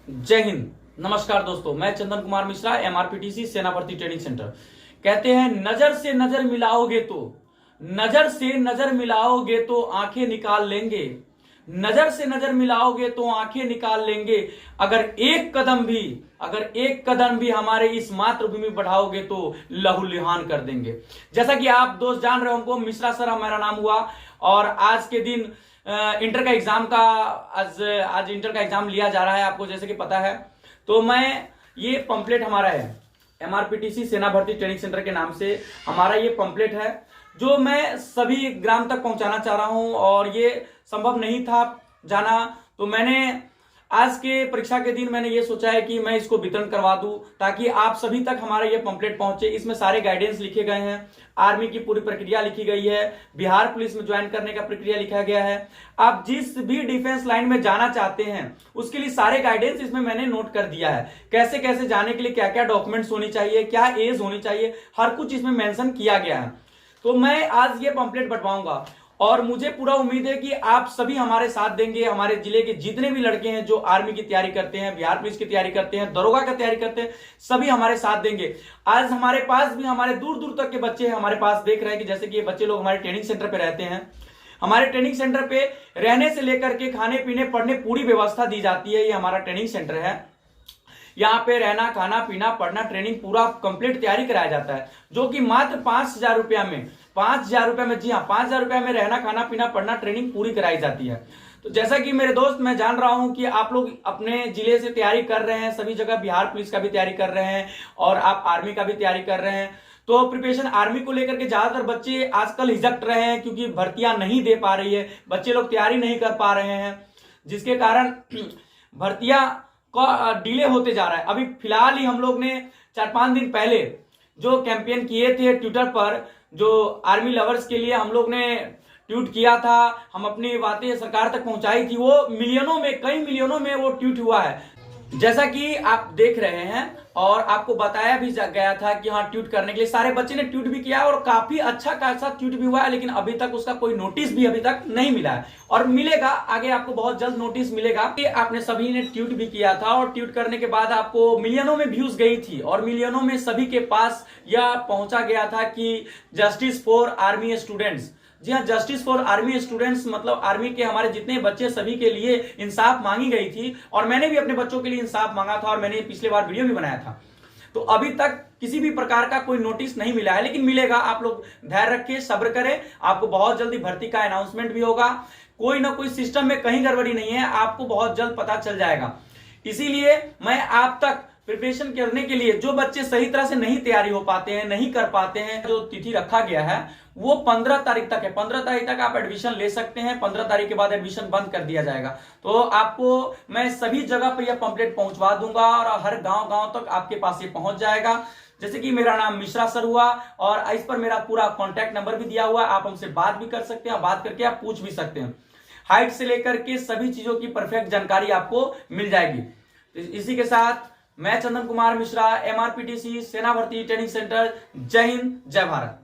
जय हिंद। नमस्कार दोस्तों, मैं चंदन कुमार मिश्रा, एमआरपीटीसी सेना भर्ती ट्रेनिंग सेंटर। कहते हैं नजर से नजर मिलाओगे तो आंखें निकाल लेंगे। नजर से नजर मिलाओगे तो आंखें निकाल लेंगे। अगर एक कदम भी हमारे इस मातृभूमि बढ़ाओगे तो लहूलुहान कर देंगे। जैसा कि आप दोस्त जान रहे हो, हमको मिश्रा सर हमारा नाम हुआ और आज के दिन इंटर का एग्जाम का आज इंटर का एग्जाम लिया जा रहा है, आपको जैसे कि पता है। तो मैं ये पंपलेट हमारा है, एमआरपीटीसी सेना भर्ती ट्रेनिंग सेंटर के नाम से हमारा ये पंपलेट है, जो मैं सभी ग्राम तक पहुंचाना चाह रहा हूं। और ये संभव नहीं था जाना, तो मैंने आज के परीक्षा के दिन मैंने ये सोचा है कि मैं इसको वितरण करवा दूं, ताकि आप सभी तक हमारा ये पंपलेट पहुंचे। इसमें सारे गाइडेंस लिखे गए हैं, आर्मी की पूरी प्रक्रिया लिखी गई है, बिहार पुलिस में ज्वाइन करने का प्रक्रिया लिखा गया है। आप जिस भी डिफेंस लाइन में जाना चाहते हैं उसके लिए सारे गाइडेंस इसमें मैंने नोट कर दिया है। कैसे कैसे जाने के लिए क्या क्या डॉक्यूमेंट्स होनी चाहिए, क्या एज होनी चाहिए, हर कुछ इसमें मेंशन किया गया है। तो मैं आज ये पंपलेट बंटवाऊंगा और मुझे पूरा उम्मीद है कि आप सभी हमारे साथ देंगे। हमारे जिले के जितने भी लड़के हैं जो आर्मी की तैयारी करते हैं, बिहार पुलिस की तैयारी करते हैं, दरोगा की तैयारी करते हैं, सभी हमारे साथ देंगे। आज हमारे पास भी हमारे दूर दूर तक के बच्चे हमारे पास देख रहे हैं कि जैसे कि ये बच्चे लोग हमारे ट्रेनिंग सेंटर पे रहते हैं। हमारे ट्रेनिंग सेंटर पे रहने से लेकर के खाने पीने पढ़ने पूरी व्यवस्था दी जाती है। ये हमारा ट्रेनिंग सेंटर है, यहाँ पे रहना खाना पीना पढ़ना ट्रेनिंग पूरा कंप्लीट तैयारी कराया जाता है, जो कि मात्र 5,000 रुपया में 5,000 रुपया में, जी हाँ 5,000 रुपया में रहना खाना पीना पढ़ना ट्रेनिंग पूरी कराई जाती है। तो जैसा कि मेरे दोस्त, मैं जान रहा हूं कि आप लोग अपने जिले से तैयारी कर रहे हैं, सभी जगह बिहार पुलिस का भी तैयारी कर रहे हैं और आप आर्मी का भी तैयारी कर रहे हैं। तो प्रिपरेशन आर्मी को लेकर के ज्यादातर बच्चे आजकल हिचक रहे हैं, क्योंकि भर्तियां नहीं दे पा रही है, बच्चे लोग तैयारी नहीं कर पा रहे हैं, जिसके कारण भर्तियां का डिले होते जा रहा है। अभी फिलहाल ही हम लोग ने 4-5 दिन पहले जो कैंपेन किए थे ट्विटर पर, जो आर्मी लवर्स के लिए हम लोग ने ट्वीट किया था, हम अपनी बातें सरकार तक पहुंचाई थी, वो मिलियनों में, कई मिलियनों में वो ट्वीट हुआ है, जैसा कि आप देख रहे हैं। और आपको बताया भी गया था कि हाँ, ट्वीट करने के लिए सारे बच्चे ने ट्वीट भी किया और काफी अच्छा खासा ट्वीट भी हुआ है, लेकिन अभी तक उसका कोई नोटिस भी अभी तक नहीं मिला है और मिलेगा आगे, आपको बहुत जल्द नोटिस मिलेगा। कि आपने सभी ने ट्वीट भी किया था और ट्वीट करने के बाद आपको मिलियनों में व्यूज गई थी और मिलियनों में सभी के पास यह पहुंचा गया था कि जस्टिस फॉर आर्मी स्टूडेंट्स। जी हाँ, जस्टिस फॉर आर्मी स्टूडेंट्स मतलब आर्मी के हमारे जितने बच्चे, सभी के लिए इंसाफ मांगी गई थी। और मैंने भी अपने बच्चों के लिए इंसाफ मांगा था और मैंने पिछले बार वीडियो भी बनाया था। तो अभी तक किसी भी प्रकार का कोई नोटिस नहीं मिला है, लेकिन मिलेगा। आप लोग धैर्य रखिए, सब्र करें, आपको बहुत जल्दी भर्ती का अनाउंसमेंट भी होगा। कोई ना कोई सिस्टम में कहीं गड़बड़ी नहीं है, आपको बहुत जल्द पता चल जाएगा। इसीलिए मैं आप तक प्रिपरेशन करने के लिए, जो बच्चे सही तरह से नहीं तैयारी हो पाते हैं, नहीं कर पाते हैं, जो तिथि रखा गया है वो 15 तारीख तक है। 15 तारीख तक आप एडमिशन ले सकते हैं, 15 तारीख के बाद एडमिशन बंद कर दिया जाएगा। तो आपको मैं सभी जगह पर यह पंपलेट पहुंचवा दूंगा और हर गांव तक आपके पास ये पहुंच जाएगा। जैसे कि मेरा नाम मिश्रा सर हुआ और इस पर मेरा पूरा कॉन्टैक्ट नंबर भी दिया हुआ है, आप हमसे बात भी कर सकते हैं, बात करके आप पूछ भी सकते हैं। हाइट से लेकर के सभी चीजों की परफेक्ट जानकारी आपको मिल जाएगी। इसी के साथ मैं चंदन कुमार मिश्रा, एमआरपीटीसी सेना भर्ती ट्रेनिंग सेंटर। जय हिंद, जय भारत।